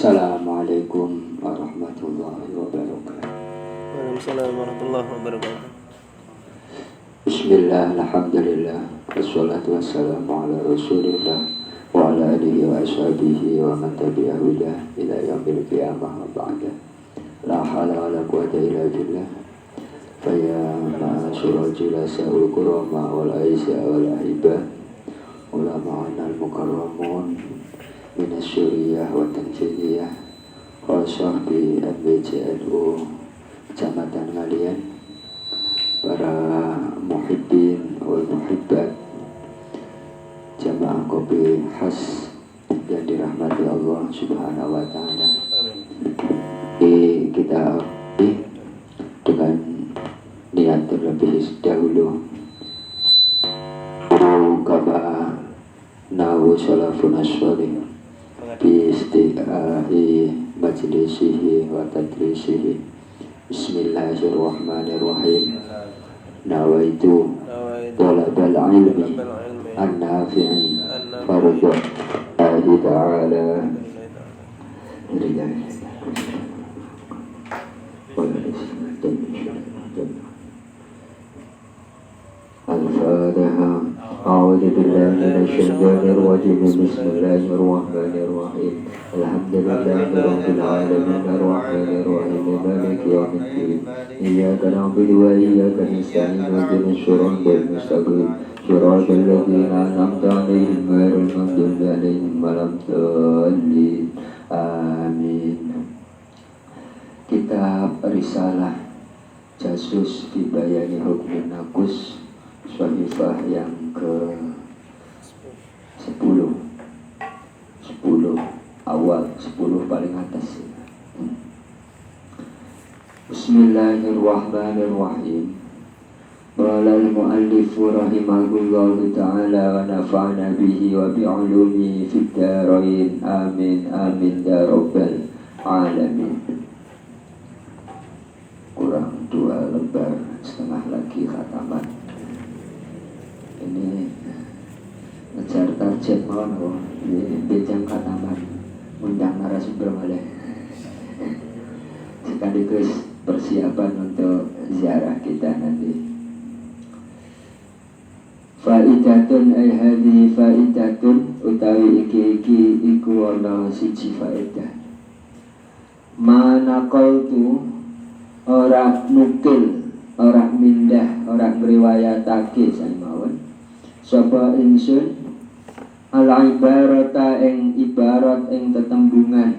Assalamualaikum warahmatullahi wabarakatuh. Waalaikumsalam warahmatullahi wabarakatuh. Bismillah, alhamdulillah, wassalatu wassalamu ala rasulillah wa ala alihi wa ashabihi wa man tabi'a hudah ila yaumil qiyamah wa ba'da. La hawla wa la quwwata illa billah. Faya ma'asyurul julasa'ul kurama wal aisya wal ahibah ulama'ana al-mukarramun minas syuriyah wa tanfidiyah khasah bi MBCNU Kecamatan Ngalian, para muhibbin wal muhibbat jamaah kopi khas yang dirahmati Allah subhanahu wa ta'ala. Kita dengan niat terlebih dahulu kama nawu salafun as-salih bi isti'ahi majlisihi wa tadrisihi. Bismillahirrahmanirrahim. Nawaitu talabal ilmi an-nafi'i fardu Allah ta'ala. Al-Fatiha. A'udzu billahi minasyaitonir rajim. Bismillahirrahmanirrahim. Alhamdulillahirabbil alamin arrahmanir rahim maliki yaumiddin. Iyyaka na'budu wa iyyaka nasta'in ihdinas siratal mustaqim. Siratal ladzina an'amta 'alaihim ghairil maghdubi 'alaihim waladdallin. Amin. Kitab Risalah Jasus fi Bayani Hukmin Naqus, Sahifah yang ke-10 awal, 10 paling atas. Bismillahirrahmanirrahim. Qala al-muallifu rahimahullahu ta'ala wa nafa'na bihi wa bi'ulumihi fid dharain. Amin amin ya rabbal alamin. Kurang 2 lembar setengah lagi khataman. Ini ngejar target mau ini bejang khataman, undang narasumber boleh sekaligus persiapan untuk ziarah kita nanti. Faidatun ay hadhi faidatun utawi iki iku ana siji faedah. Manaqaltu ora nukil, ora mindah, ora ngriwayatake samawon sapa ingsun al-ibarata ing ibarat ing tetembungan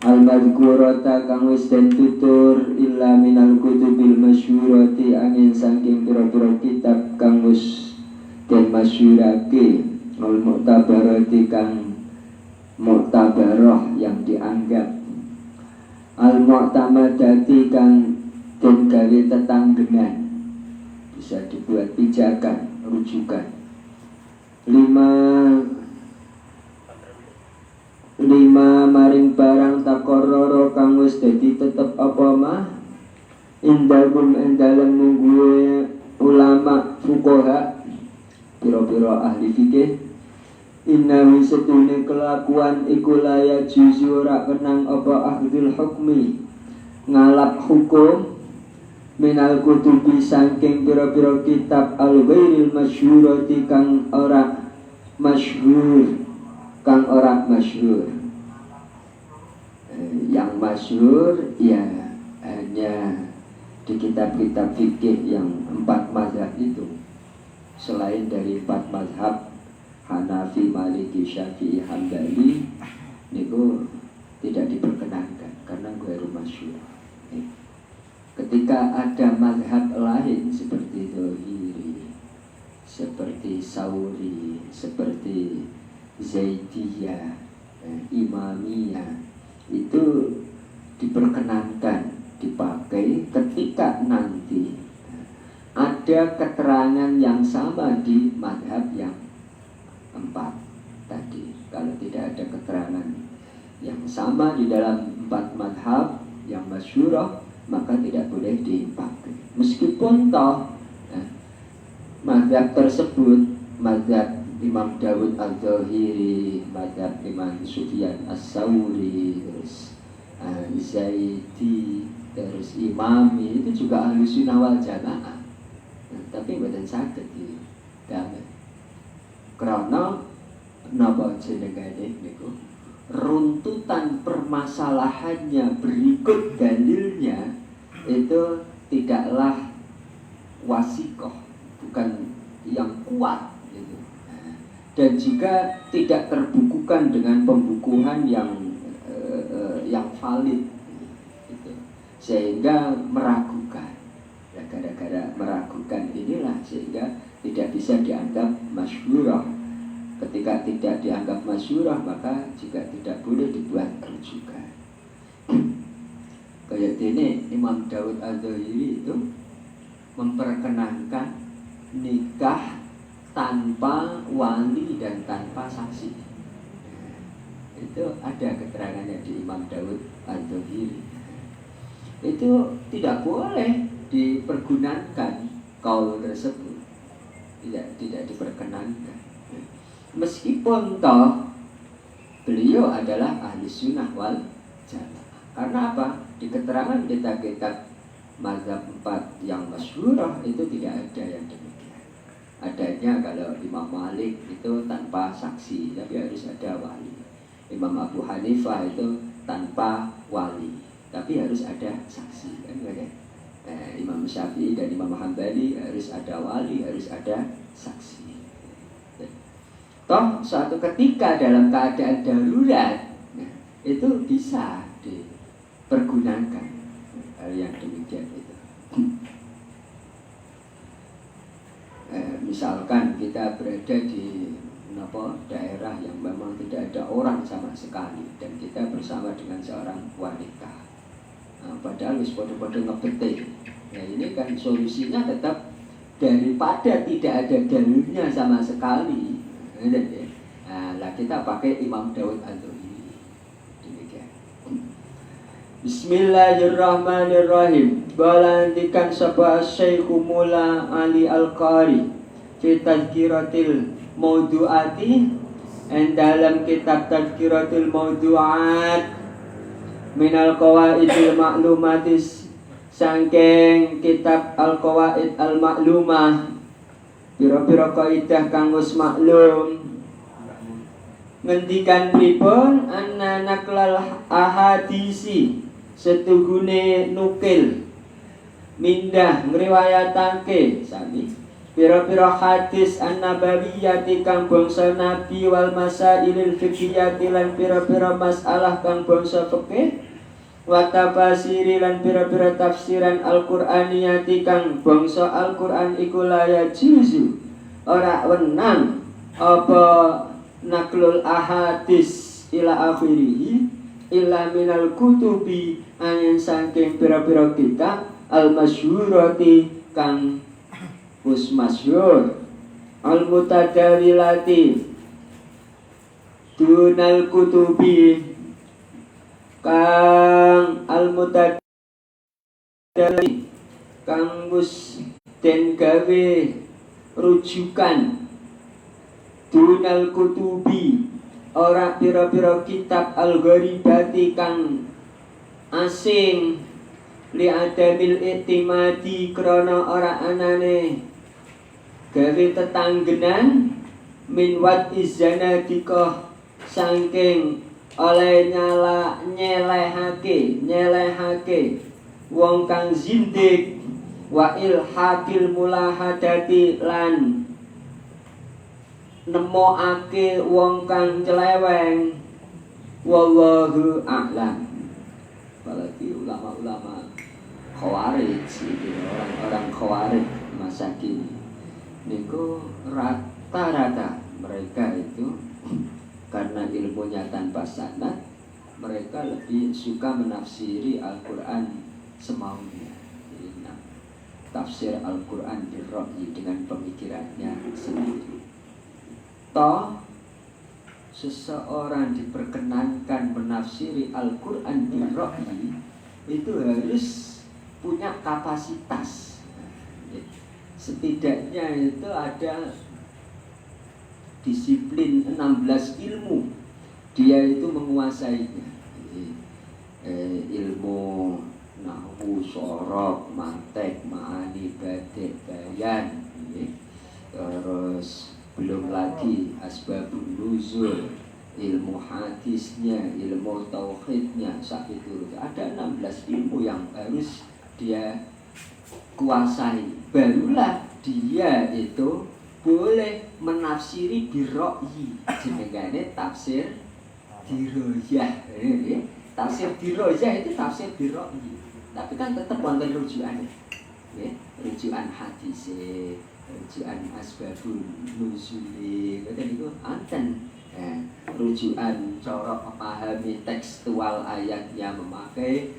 al-madhkurata kang wis den tutur illa minal kutubil masyhurati angin saking pira-pira kitab kang wis den masyhurake al-mu'tabarati kang mu'tabarah yang dianggap al-mu'tamadati kang den gawe tetanggenan bisa dibuat pijakan rujukan. 5 maring barang takororo kang wis dadi tetep apa mah indalum endalem mungguwe ulama fuqaha pira-pira ahli fikih. Innawi setune kelakuan iku laya juzu ora kenang apa akhdul hukmi ngalap hukum minal kutubi saking pira-pira kitab al-ghairil masyhurati kang ora masyhur. Yang masyhur ya hanya di kitab-kitab fikih yang 4 mazhab itu. Selain dari 4 mazhab Hanafi, Maliki, Syafi'i, Hambali niku tidak diperkenankan karena ghairu masyhur. Ketika ada mazhab lain seperti Dzahiri, seperti Sauri, seperti Zaidiyah, Imamiyah, itu diperkenankan dipakai ketika nanti ada keterangan yang sama di mazhab yang 4 tadi. Kalau tidak ada keterangan yang sama di dalam 4 mazhab yang masyhurah, maka tidak boleh dipakai. Meskipun toh mazhab tersebut, mazhab Imam Dawud Al-Zahiri, mazhab Imam Sufyan As-Sawri, terus Zaidi, terus Imami, itu juga ahli sunnah wal jamaah. Tapi bukan sakit di damai. Karena napa jenengane niku runtutan permasalahannya berikut dalilnya itu tidaklah wasikoh, bukan yang kuat gitu. Dan juga tidak terbukukan dengan pembukuan yang valid gitu. Sehingga meragukan. Ya, gara-gara meragukan inilah sehingga tidak bisa dianggap masyhurah. Ketika tidak dianggap masyhurah, maka juga tidak boleh dibuat rujukan. Kayak ini Imam Dawud Al-Zahiri itu memperkenankan nikah tanpa wali dan tanpa saksi. Itu ada keterangannya di Imam Dawud Al-Zahiri. Itu tidak boleh dipergunakan kaul tersebut, tidak diperkenankan. Meskipun toh beliau adalah ahli sunnah wal jamaah. Karena apa? Di keterangan kitab-kitab mazhab 4 yang masyhurah itu tidak ada yang demikian. Adanya kalau Imam Malik itu tanpa saksi, tapi harus ada wali. Imam Abu Hanifah itu tanpa wali, tapi harus ada saksi, kan ya? Imam Syafi'i dan Imam Hambali harus ada wali, harus ada saksi. Toh suatu ketika dalam keadaan darurat, itu bisa dipergunakan hal yang demikian itu. Misalkan kita berada di daerah yang memang tidak ada orang sama sekali dan kita bersama dengan seorang wanita. Padahal wis podo-podo ngebete. Ya ini kan solusinya tetap daripada tidak ada dalilnya sama sekali. Nah, kita pakai Imam Dawud Al-Zahiri. Demikian. Bismillahirrahmanirrahim. Balantikan sapa Syekh Mula Ali Al-Qari fi Tadhkiratil Mawdu'ati, dalam kitab Tadhkiratul Mawdu'at minal qawaidil ma'lumatis, saking kitab Al-Qawaid Al-Ma'lumah, pira-pira kaidah kang wis maklum. Ngendikan pripun anna naklal ahadisi, setuhune nukil mindah ngriwayatake sami pira-pira hadis an-nabawiyyati kang bangsa nabi wal masailil fiqhiyati lan pira-pira masalah kang bangsa fikih wa tafsiri lan pira-pira tafsiran al-Qur'aniyati kang bangsa Al-Qur'an iku la yajuzu ora wenang apa naklul ahadis ila akhirih illa minal kutubi angin saking pira-pira kitab al-masyhurati kang wis masyhur al-mutadawilati dunal kutubi kang al-mutadawilati kang wis den gawe rujukan dunal kutubi ora pira-pira kitab al-gharibati kang asing li adamil i'timadi krana ora anane gawe tetanggenan min wat izanadika saking oleh nyelehake wong kang zindik wa ilhaqil mulahadati lan nemokake wong kang celeweng. Wallahu a'lam. Apalagi ulama-ulama Khawarij, orang-orang Khawarij masa kini niku rata-rata mereka itu karena ilmunya tanpa sanad, mereka lebih suka menafsiri Al-Quran semaunya. Tafsir Al-Quran birra'yi, dengan pemikirannya sendiri. Toh seseorang diperkenankan menafsiri Al-Quran birra'yi itu harus punya kapasitas. Setidaknya itu ada disiplin 16 ilmu dia itu menguasainya. Ilmu nahwu, sorof, mantek, ma'ani, badik, bayan, terus belum lagi asbabun nuzul, ilmu hadisnya, ilmu tauhidnya, itu ada 16 ilmu yang harus dia kuasai. Barulah dia itu boleh menafsiri birro'yi, jenengane tafsir diroyah. Tafsir diroyah itu tafsir birro'yi, tapi kan tetap wonten rujukan, rujukan hadis, rujukan asbabun nuzuli, itu anten. Rujukan cara memahami tekstual ayatnya, memakai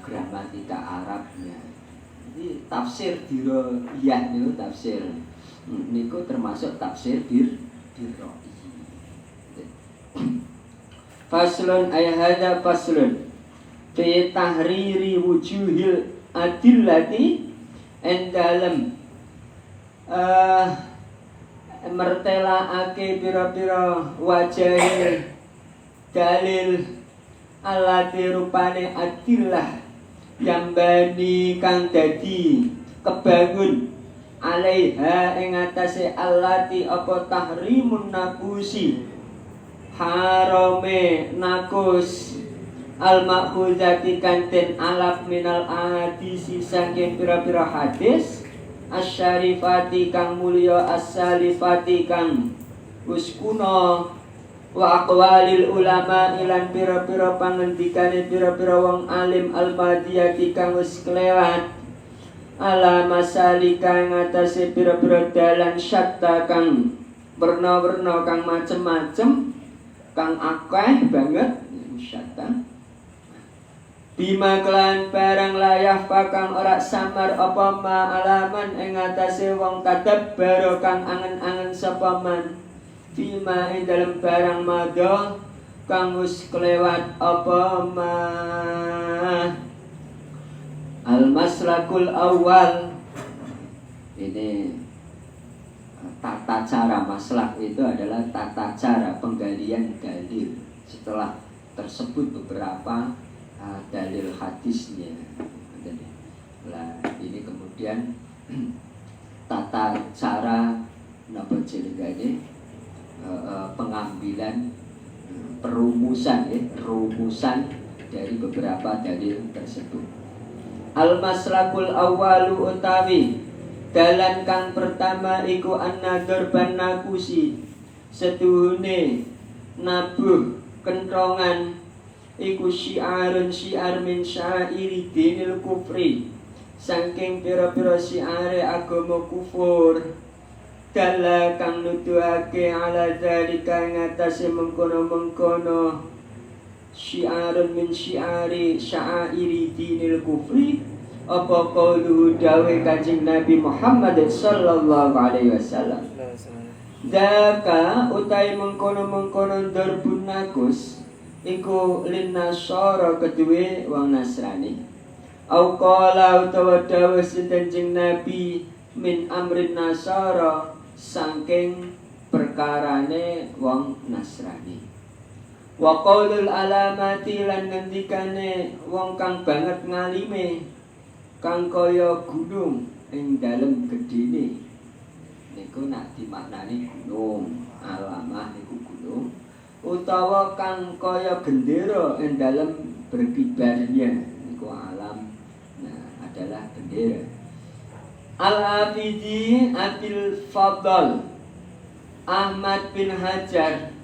gramatika Arabnya. Jadi tafsir diroyah itu tafsir niku termasuk tafsir birro'yi. Faslun ay hadza faslun fi tahriri wujuhil adillati endalem mertelaake pira-pira wajah dalil alati rupane adillah yang bani kang dadi kebangun alaiha ing atase allati apa tahrimun nakusi harame nakus al-makhuzati kanten alaf minal hadisi saking pira-pira hadis asyarifati kang mulya as-salifati kang uskuna wa aqwalil ulama ilan pira-pira pangendikane pira-pira wong alim al-madiyati kang wis kelewat ala masalika ngatasi pira-pira dalan syatta kang werna-werna kang macem-macem kang akeh banget syatta bima kelan barang layah pakang ora samar apa ma alaman ing ngatasi wong kadabbar kang angen-angen sapa man bima ing dalem barang madha kang wis kelewat apa ma. Al-maslakul awal ini tata cara maslak itu adalah tata cara penggalian dalil setelah tersebut beberapa dalil hadisnya. Nah, ini kemudian tata cara napa jenenge pengambilan perumusan rumusan dari beberapa dalil tersebut. Al-maslakul awalu utawi dalan kang pertama iku an-nadhar ban nakusi setuhune nabuh kentrongan iku syiarun syiar min syairi dinil kufri saking pira-pira syiare agama kufur dalla kang nuduhake ala dzalika ngatasi mengkono-mengkono syiarun min syiari syairi dinil kufri apa qauluhu dawe Kanjeng Nabi Muhammad sallallahu alaihi wasallam daka utai mengkono-mengkono darbun nakus iku lin nasara kedue wong Nasrani au qala utawa dawe Kanjeng Nabi min amrin nasara saking perkarane wong Nasrani wa qaulul alamati lan ngendikane wong kang banget ngalime kang kaya gunung ing dalem gedene niku nak dimaknani gunung alamah niku gunung utawa kang kaya gendera ing dalem berkibarnya niku alam adalah bendera. Al-Abidi Abil Fadl Ahmad bin Hajar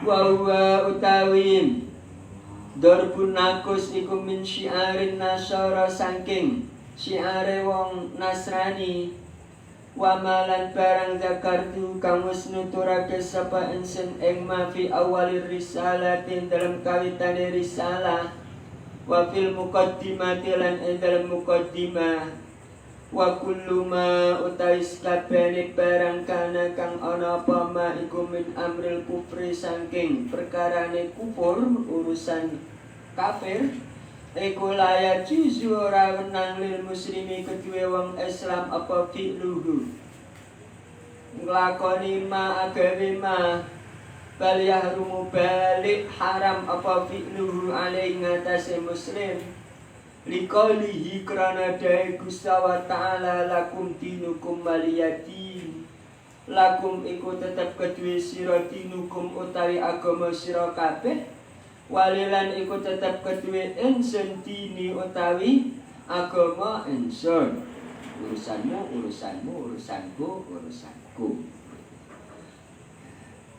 wa huwa utawin darbun nakus iku min syiarin nasara saking syiare wong Nasrani wa malan barang zakartu kang wis nuturake sapa insun ing ma fi awalir risalatin dalam kawitane risalah wa fil muqaddimati lan ing dalam muqaddimah wa kullu ma utais kabeh barang kana kang ana apa ma iku min amril kufri saking perkarane kufur urusan kafir iku layak juzu ora wenang lil muslimi kedue wong Islam apa fi'luhu nglakoni ma agawe ma bal yahrumu balik haram apa fi'luhu alaihi ngatasi muslim liqaulihi krana dae Gusti wa ta'ala lakum dinukum waliyadin lakum iku tetep kedue sira dinukum utawi agama sira kabeh walilan iku tetep kedue ingsun dini utawi agama ingsun urusanmu urusanmu urusanku urusanku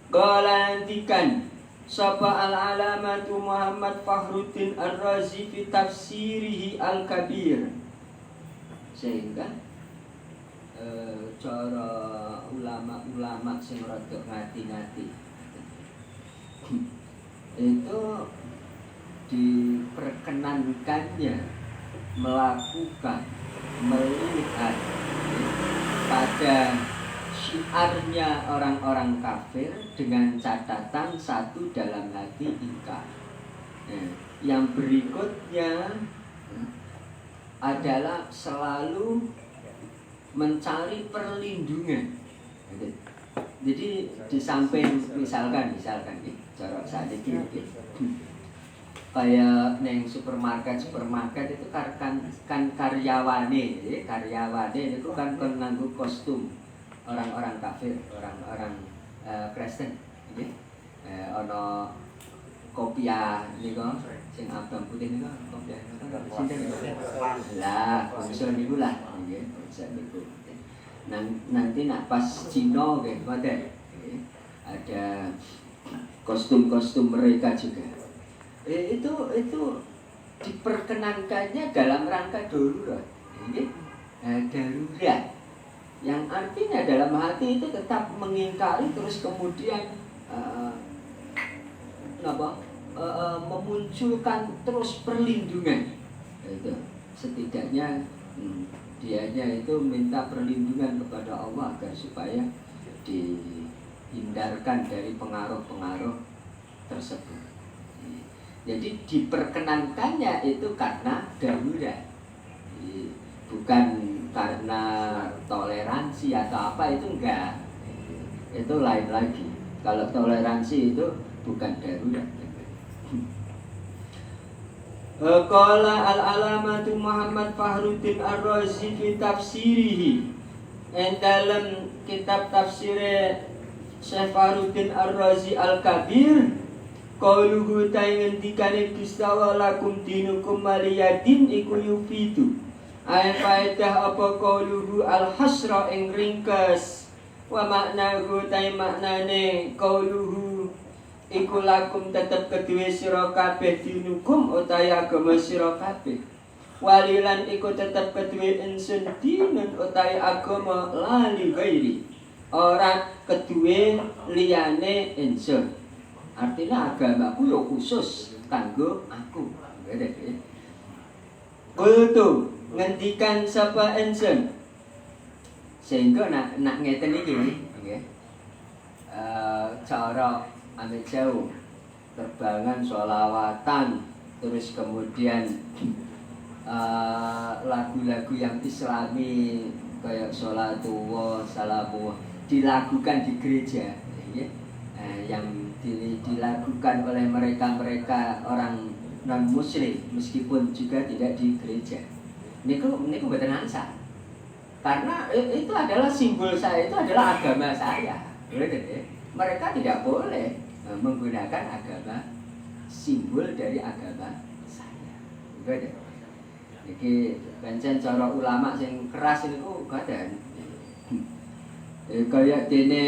qala andikan sapa al-alamatu Muhammad Fakhruddin Ar-Razi fi tafsirihi al-kabir sehingga cara ulama-ulama sing rada ngati-ngati itu diperkenankannya melakukan melihat pada syiarnya orang-orang kafir dengan catatan satu dalam hati ingkar. Yang berikutnya adalah selalu mencari perlindungan. Jadi di samping misalkan cara saat ini kayak neng supermarket itu kan karyawane itu kan nganggo kostum orang-orang kafir, orang-orang Kristen, ono kopiah niku sing abang putih niku kopiah sinten lah konsol niku lah nggih konsol niku nanti nak pas Cina nggih ngoten ada kostum-kostum mereka juga. Itu diperkenankannya dalam rangka darurat, darurat, yang artinya dalam hati itu tetap mengingkari terus kemudian memunculkan terus perlindungan. Itu setidaknya dianya itu minta perlindungan kepada Allah agar supaya dihindarkan dari pengaruh-pengaruh tersebut. Jadi diperkenankannya itu karena darurat, bukan karena toleransi atau apa, itu enggak, itu lain lagi. Kalau toleransi itu bukan darurat. Qala al-alamatu Muhammad Fakhruddin Ar-Razi fi tafsirihi, dalam kitab tafsir Syekh Fakhruddin Ar-Razi Al-Kabir, qauluhu ta'ingendikane bistawa lakum dinukum waliyadin iku yufidu ayat faedah apa qauluhu al-hasra ing ringkes wa maknahu ta'i maknane qauluhu iku lakum tetep kedue sira kabeh dinukum utawi agama sira kabeh walilan iku tetep kedue ingsun dinun utawi agama lali ghairi ora kedue liyane ingsun. Artinya agamaku yo khusus kanggo aku. Kultu ngendikan sapa ingsun. Sehingga nak ngeten iki nggih. Cara ambek jauh terbangan sholawatan terus kemudian lagu-lagu yang islami kayak sholatullah salamu dilakukan di gereja yang dilakukan oleh mereka orang non muslim meskipun juga tidak di gereja. Niku mboten ansah. Karena itu adalah simbol saya, itu adalah agama saya. Mereka tidak boleh menggunakan agama simbol dari agama saya. Iki pancen cara ulama sing keras niku gadan. Kayak dene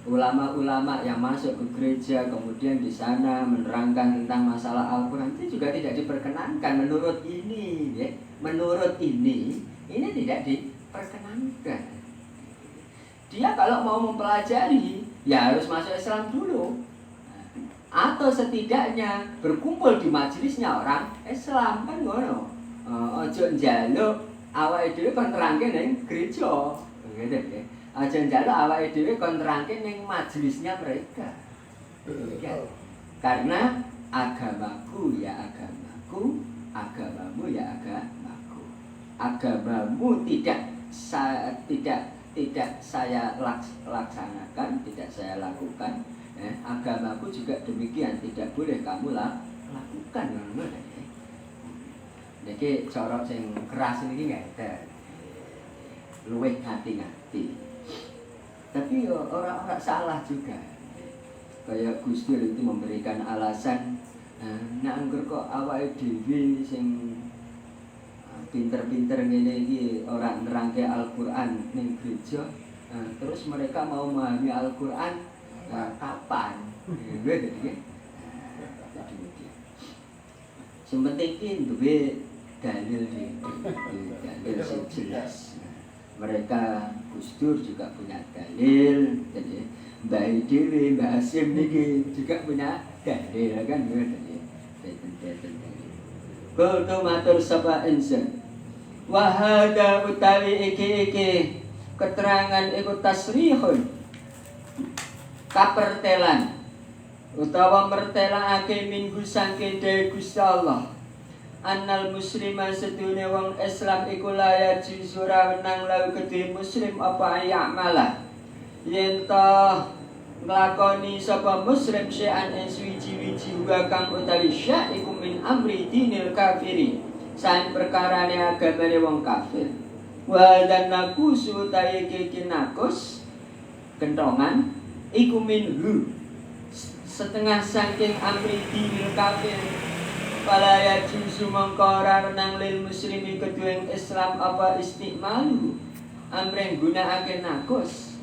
ulama-ulama yang masuk ke gereja kemudian di sana menerangkan tentang masalah Al-Quran itu juga tidak diperkenankan menurut ini, ya. Menurut ini tidak diperkenankan. Dia kalau mau mempelajari ya harus masuk Islam dulu, atau setidaknya berkumpul di majelisnya orang Islam kan ngono. Ojo njaluk awake dhewe kon nerangke ning gereja, gitu ya. Aja njaluk awake dhewe kon nerangke ning majelisnya mereka. Ya. Karena agamaku ya agamaku, agamamu ya agamaku. Agamamu tidak tidak saya laksanakan, tidak saya lakukan, agamaku juga demikian, tidak boleh kamu lakukan. Jadi cara sing keras ini nggak ada, luwih ngati-ngati. Tapi orang-orang salah juga. Kayak Gus Dur itu memberikan alasan, nah angger kok awake dhewe sing pinter-pinter ngene iki ora nerangke Al-Qur'an ning gereja, terus mereka mau memahami Al-Qur'an kapan? Sing penting iki duwe dalil sing jelas. Mereka Gus Dur juga punya dalil, jadi Mbak Dewi, Mbak Hasim niki juga punya dalil kan Kultu matur sapa insun wa hadza utawi iki keterangan iku tasrihun kapertelan utawa mertelakake minggu saking dewe Gusti Allah annal muslima sedune wong Islam iku layak juzura wenang lawu kedhe muslim apa ayamala yen ta nglakoni sapa muslim syai'an ing suwiji-wiji kang utawi sya iku min amri dinil kafiri saen perkarane agamane wong kafir wa dan nakusu utawi iki nakus kentongan iku minhu setengah saking amri dinil kafir pala ya juzu mengkora renang lil muslimi kedua Islam apa istiqmalu amreng gunakake nakus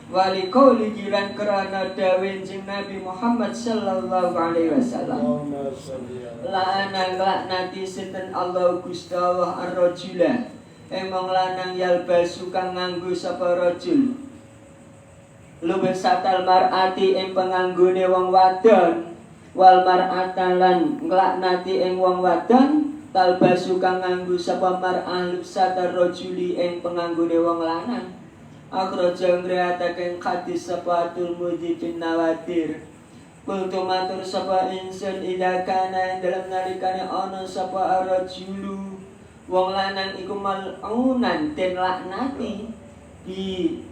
wali qauli jiran karena dawin jeng Nabi Muhammad sallallahu alaihi wasallam la'ana laknati sinten Allah Gusti Allah ar-rajula emong lanang yalbasu kang nganggo sapa rajul lubesatal mar'ati ing penganggone wong wadon wal mar'atalan nglaknati ing wong wadon talbasu kang nganggo sapa mar'ah lubesatal rajuli ing penganggone wong lanang akhraja ngriataken hadis sapatul mujibin nawatir kultu matur sapa insun ida kana dalam nalikane ana sapa arajulu wong lanang iku malunan den laknati di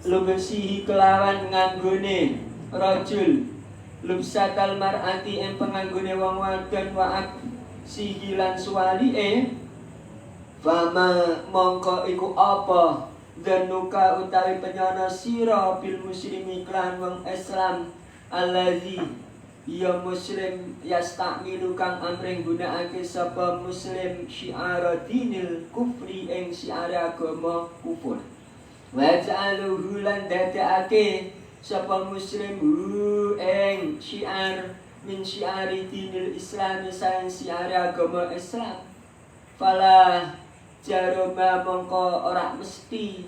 lubesihi kelawan nganggone rajul lubsatal mar'ati ing penganggone wong wadon wa'ak sihilan suwalie fama mongko iku apa dan nuka utawi penyono sira bil muslimi klan wong Islam allazi ya muslim yastamilu kang amring gunakake sapa muslim syiar dinil kufri ing syiar agama kufur wa ja'aluhu lan dadake sapa muslim ing syiar min syiar dinil islam saen syiar agama Islam fala jaroma mongko ora mesti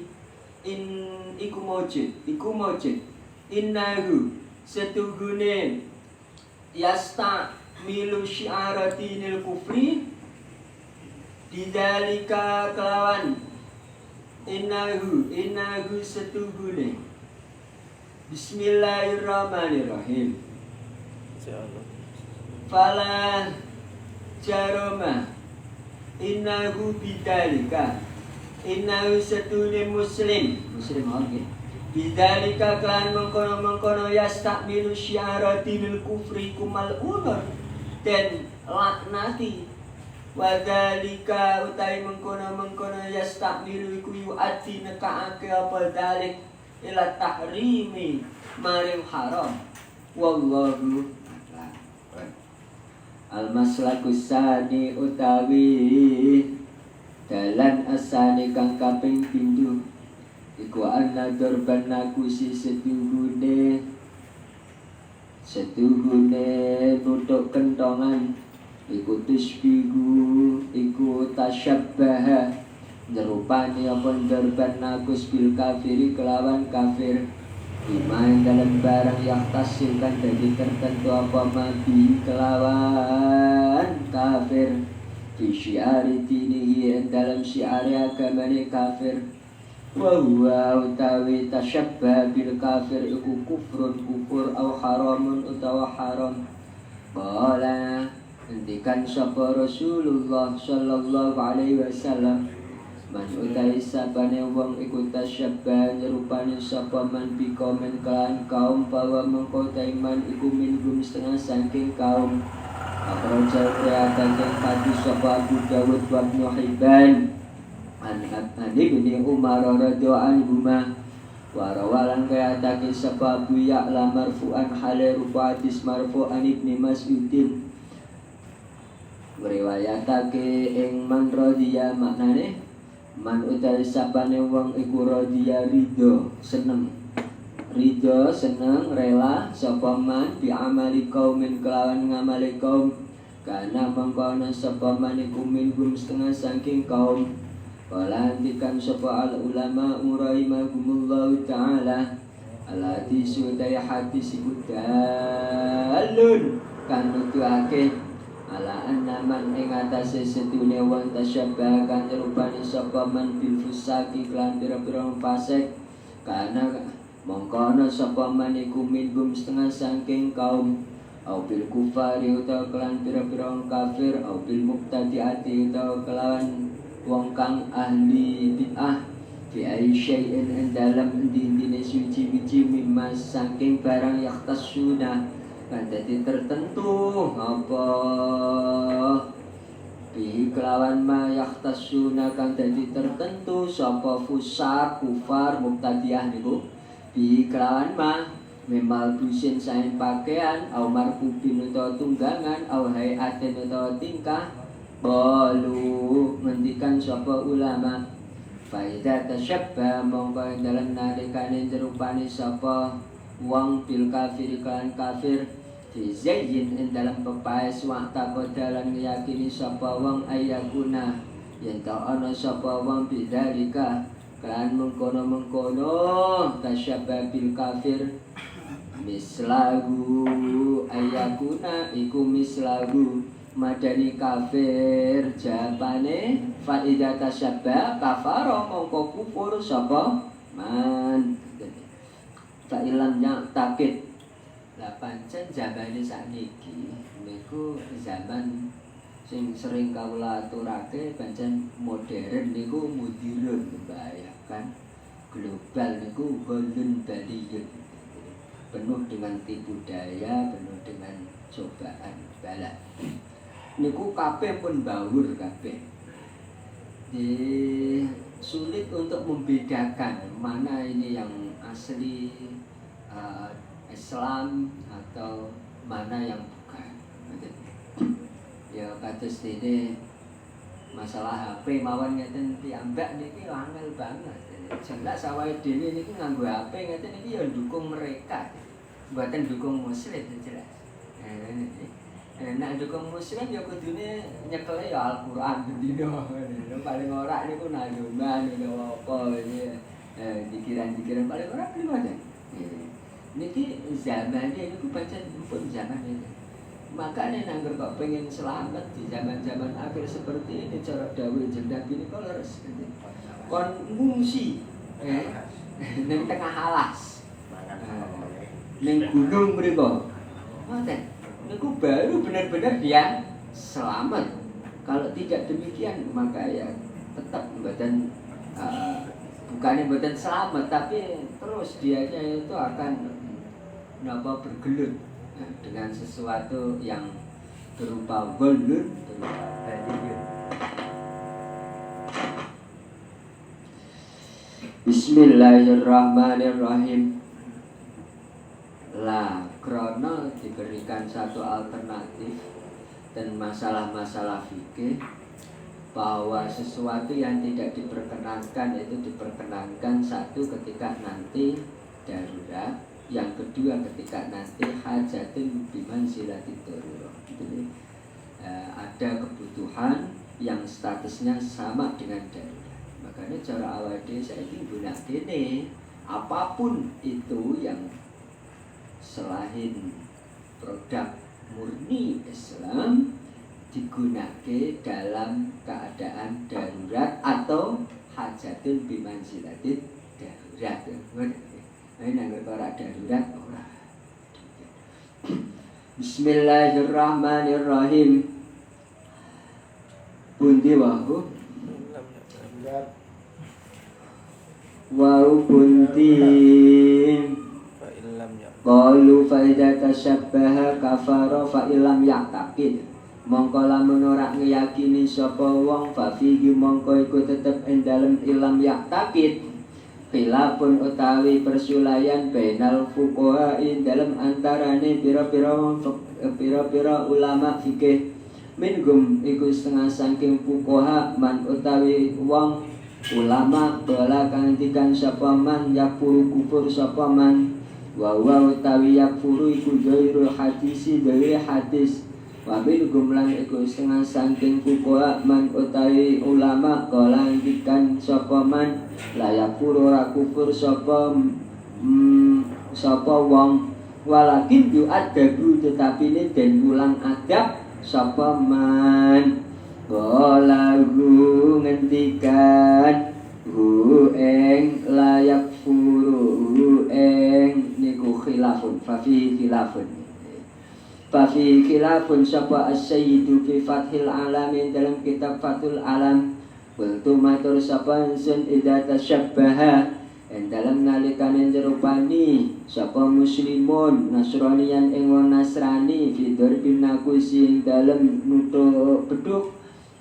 iku mujud innahu setuhune yasta milu syiaratinil kufri didalika kelawan innahu setuhune bismillahirrahmanirrahim fala jaroma innahu bidalika innahu setune muslim oke bidalika klan mengkono yastakmilu syiaratinil kufri kumal unur dan laknati wadalika utai mengkono yastakmilu iku yu'ati neka'ake apa dalik ila tahrimi marim haram wallahu al-maslakus sani utawi dalan asane kang kaping pindho iku ana dorban nakusi setuhune nutuk kentongan iku tusbihu iku tasyabbaha nyerupani apa dorban nakus bil kafiri kelawan kafir iman dalam barang yang tasilkan dari tertentu apa mati kelawan kafir fi syiari dinihi dalam syiari agamane kafir wa huwa utawi tasyabbah bil kafir iku kufur au haramun utawa haram qala ngendikan sapa Rasulullah sallallahu alaihi wasallam Man utai sapane wong iku tasyabbaha nyerupani sapa man bi kaumin kan kaum bahwa mengko man iku minhum setengah saking kaum. Akhraja kreatan yang hadis sapa Abu Dawud wa Ibnu Hibban an Ibnu Umar radhiyallahu anhuma wa rawalan kreatake sapa Abu Ya'la marfu'an hale rupa hadis marfu'an Ibnu Mas'udin riwayatake ing man radhiya maknane man utawi sapane wong iku radhiya ridho seneng rela sapa man bi amali kaumin kelawan ngamali kaum kana mangkono sapa man iku minhum setengah saking kaum kala andikan sapa al ulama rahimahumullah taala alati sudaya hadis iku dalun kan nutuake ala anna man ing atase setune wong tasyabbaha kan rupane sapa man bil fusaki lan pira-pira fasik kana mongkono sapa man iku minhum setengah saking kaum au bil kufari utawa kelan pira-pira kafir au bil mubtadi'ati utawa kelawan wong kang ahli bid'ah fi ai syai'in dalam endi-endine suci-suci mimma saking barang yaktasuna kan dadi tertentu apa bi kelawan ma yaktasuna kan dadi tertentu sapa fusak kufar mubtadi'ah niku bi kelawan ma memal busin sain pakaian au marfubin utawa tunggangan au hayatin utawa tingkah balu ngendikan sapa ulama faida tasyabba mongko dalam nalikane jerupane sapa wong bil kafir kan kafir di zayyin dalam pepaes wa taqadalan yakini sapa wong ayakuna yen ta ana sapa wong bidzalika kan mengkono tasyabba bil kafir mislahu ayakuna iku mislahu madani kafir jabane fa idza tasyabba kafara mongko kufur sapa man fa ilamnya takit lah pancen zamane sakniki niku zaman sing sering kawula aturake pancen modern niku mudirun membahayakan global niku golden baliyun penuh dengan tipu daya penuh dengan cobaan bala niku kabeh pun bawur kabeh sulit untuk membedakan mana ini yang asli Islam atau mana yang bukan. Ya kados dene masalah HP mawon ngeten piyambak niki angel banget. Jelas awake dhewe niki nganggo HP ngeten niki ya ndukung mereka. Mboten dukung muslim jelas. Nek dukung muslim ya kudune nyekele ya Al-Qur'an bendino. Paling ora niku naluman apa iki dikiran-dikiran paling ora primane. Niki zaman niku pancen pun zaman ini. Makanya nangger kok pengen selamat di zaman-zaman akhir seperti ini cara dawuh jendak ini kok leres. Kon ngungsi ning tengah alas. Ning gunung mriku. Ngoten. Niku baru benar-benar dia selamat. Kalau tidak demikian maka ya tetap mboten bukannya mboten selamat tapi terus dianya itu akan bergelut dengan sesuatu yang berupa golun Bismillahirrahmanirrahim. Lah krono diberikan satu alternatif dan masalah-masalah fikih bahwa sesuatu yang tidak diperkenankan itu diperkenankan satu ketika nanti darurat, yang kedua ketika nanti hajatun bimanzilatid darurah. Jadi ada kebutuhan yang statusnya sama dengan darurat. Makanya cara awal dhewe saiki nggunakake ini apapun itu yang selain produk murni Islam digunakan dalam keadaan darurat atau hajatun bimanzilatid darurat. Ini nanggur ora darurat ora. Bismillahirrahmanirrahim. Pundi wahu? Wau buntin Fa illam ya. qalu fa idza tashabbaha kafara fa illam yaqtaqid. Mongko lamun ora ngiyakini sapa wong fa fihi mongko iku tetep ing dalem ilam yaqtaqid. Khilafun utawi persulayan bainal fuqaha ing dalem antarane pira-pira ulama fikih. Minhum iku setengah saking fuqaha man utawi wong ulama bala kang ngendikan sapa man yakfuru kufur sapa man wa utawi yakfuru iku dhairul hadisi dhairi hadis wa minhum lan iku setengah saking fuqaha man utawi ulama kala ngendikan sapa man la yakfuru ora kufur sapa wong walakin yu'adabu tetapi ini den ulang adab sapa man Qalahu ngendikan hu eng layak furu hu eng niku khilafun fafi khilafun sapa as-sayyidu fi fathil alamin dalam kitab fathul alam Bultu matur sapa insun idza tasyabbaha en dalam nalikane jerupani sapa muslimun nasraniyan ing wong nasrani fidur bin nakusi ing dalem nutuk beduk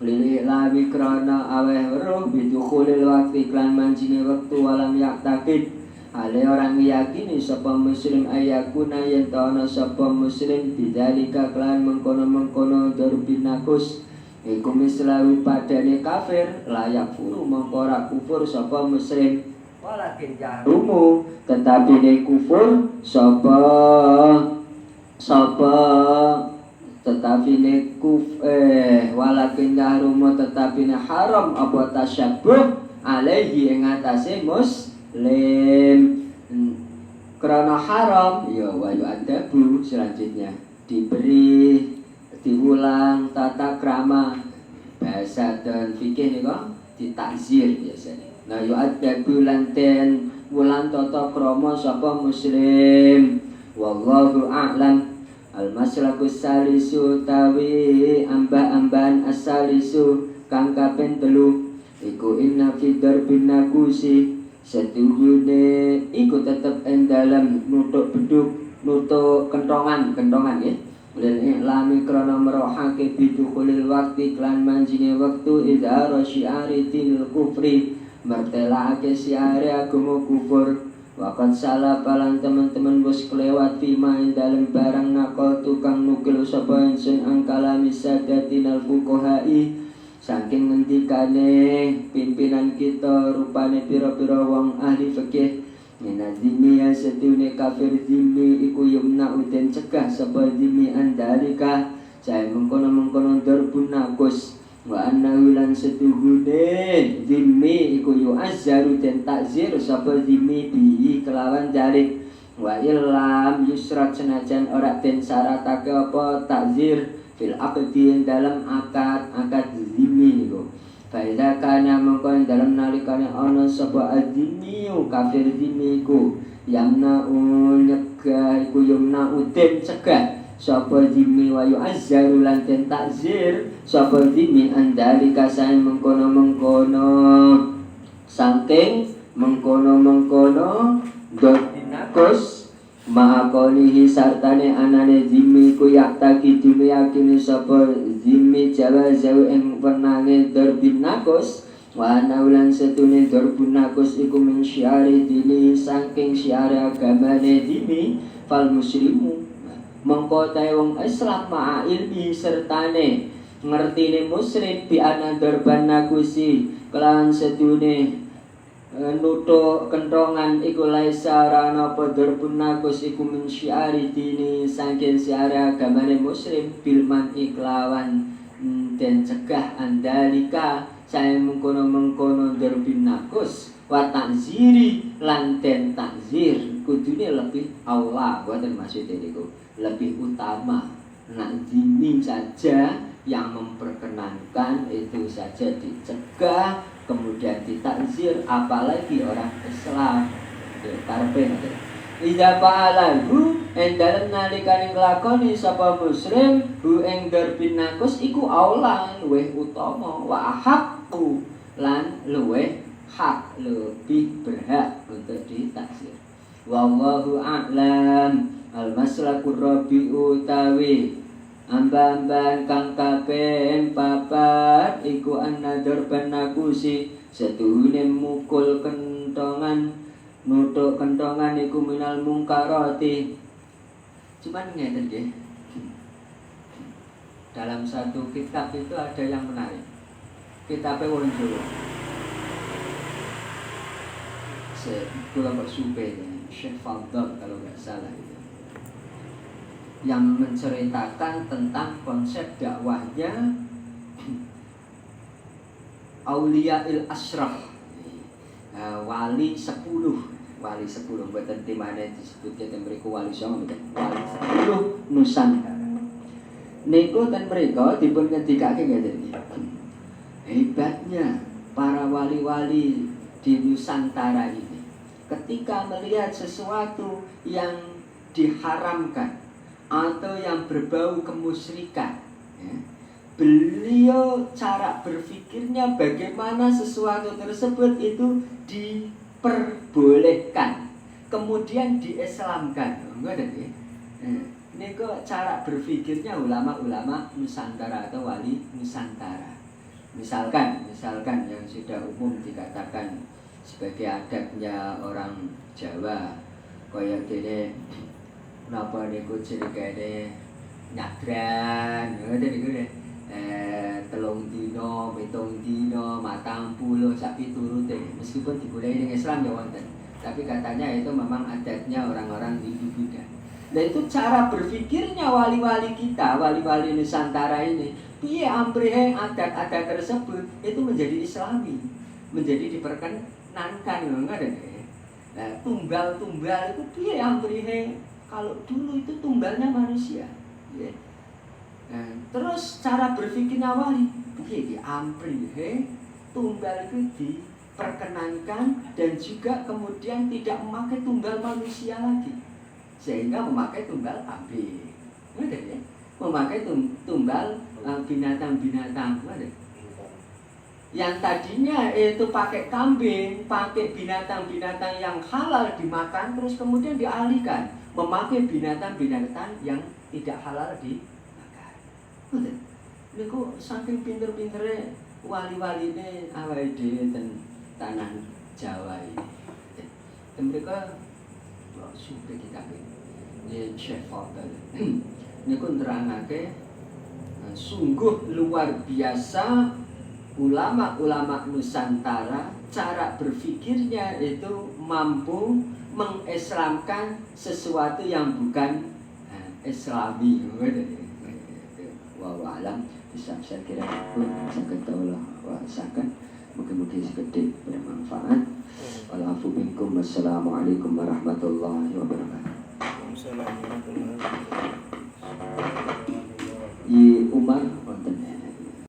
lili lami krana aweh weruh bidukhulil waqti klan manjine wektu walam yaktakid ale orang yakini sapa muslim ayakuna yen ana sapa muslim bidzalika klan mengkono-mengkono durbin nakus iku mislawi padane kafir layak furu mongko ora kufur sapa muslim walakin jarumu tetapi ne kufur sapa tetapi ne walakin jarumu tetapi ne haram apa tasyabbuh alaihi ing atase muslim karena haram ya wa adabu selanjutnya diberi diulang tata krama bahasa dan fikih niku ditakzir biasanya. Nah yu'addabu lanten wulan tata krama sapa muslim wallahu a'lam. Al-maslakus salisu tawi amba-amban as-salisu kang kaping 3 iku inna fi darbin nakusi setuhune iku tetep ing dalem nutuk beduk nutuk kentongan nggih dan iklami krana merohake bidukhulil wakti klan manjine waktu idhara syiari dinil kufri mertelake syiari agama kufur wakat salah palang teman-teman bos kelewat fima dalam barang nakal tukang nukil sapa insun angkalami sadatinal fuqahai saking ngendikane pimpinan kita rupane pira-pira wong ahli fikih minadzimi yang setune kafir zimi iku yumna uden cegah sapa zimi andalika saya mengkono-mengkono darbun nakus wa annahu lan setuhune zimi iku yu'azzaru den takzir sapa zimi bihi kelawan dalik wa illam yusrat senajan ora den syaratake apa takzir fil aqdi dalam akad zimi niku faida kana mengko dalam nalikane ana sapa adzimiu kafir zimiku yamna nyegah iku yumna uden cegah sapa zimi wa yu'azzaru lan den takzir sapa zimi andalika sae mengkono-mengkono saking mengkono-mengkono dinakus ma'akolihi sartane anane zimi ku yaktaki dimeyakini sapa zimi jawa zau ing penange darbin nakus wa naulan setune darbun nakus iku min syiari dini saking syiari agamane zimi fal muslimu mengko tae wong Islam ma'a ilmi sertane ngertine muslim bi ana darban nakusi kelawan setune nutuk kentongan iku laisa rana padarbun nakus iku min syiari dini saking syiari agamane muslim bilman iklawan den cegah andalika saya mengkono-mengkono darbin nakus wa takziri lan den takzir kudune lebih aula boten maksudnya niku lebih utama nak zimi saja yang memperkenankan itu saja dicegah kemudian ditakzir apalagi orang Islam karepe ida fa'alahu en dalem nalikane nglakoni sapa muslim hu ing darbin nakus iku aula luweh utama wa haqqu lan luweh hak, lebih berhak untuk ditaksir. Wallahu a'lam. Al-maslakur rabi'u tawi amba-amban kang kaping papat iku an-nadhar banakusi setuhune mukul kentongan nutuk kentongan iku minal mungkarati. Cuman ngeten nggih. Dalam satu kitab itu ada yang menarik. Kitabnya wong Jawa. Kelompok Sube, Syekh Fadl kalau nggak salah itu, yang menceritakan tentang konsep dakwahnya Auliyail Ashraf, wali 10 buatan timane disebutnya mereka wali 9, wali 10 Nusantara. Niku ten mereka dipun ngendikake ngeten iki. Hebatnya para wali-wali di Nusantara ini ketika melihat sesuatu yang diharamkan atau yang berbau kemusyrikan, ya, beliau cara berpikirnya bagaimana sesuatu tersebut itu diperbolehkan kemudian diislamkan. Ngoten nggih. Ini kok cara berpikirnya ulama-ulama Nusantara atau wali Nusantara. Misalkan yang sudah umum dikatakan sebagai adatnya orang Jawa, kaya dene napa niku jenenge nyadran, ngoten niku telung dina, pitung dina, 40 sak piturute. Meskipun digoleki ning Islam ya wonten, tapi katanya itu memang adatnya orang-orang Hindu Buddha. Nah itu cara berpikirnya wali-wali kita, wali-wali Nusantara ini. Piye amprihe adat-adat tersebut itu menjadi Islami, menjadi diperkenankan, ngoten. Nah, tumbal-tumbal itu piye amprihe kalau dulu itu tumbalnya manusia, ya. Nah, terus cara berpikirnya wali, piye di amprihe tumbal itu diperkenankan dan juga kemudian tidak memakai tumbal manusia lagi, sehingga memakai tumbal kambing, ya? Memakai tumbal binatang-binatang, yang tadinya itu pakai kambing, pakai binatang-binatang yang halal dimakan, terus kemudian dialihkan memakai binatang-binatang yang tidak halal dimakan. Ini kok saking pinter-pinternya wali-wali ini awake dhewe ten tanah Jawa ini. Dan mereka sudah kita ini Syekh Fadl. Ini pun terangake sungguh luar biasa ulama-ulama Nusantara, cara berpikirnya itu mampu mengislamkan sesuatu yang bukan Islami. Wallahu alam. Bisa saya kira pun saged Allah wasakan. Mungkin sekedhik bermanfaat. Walafu minkum. Wassalamualaikum warahmatullahi wabarakatuh. Assalamualaikum warahmatullahi wabarakatuh. Umar wonten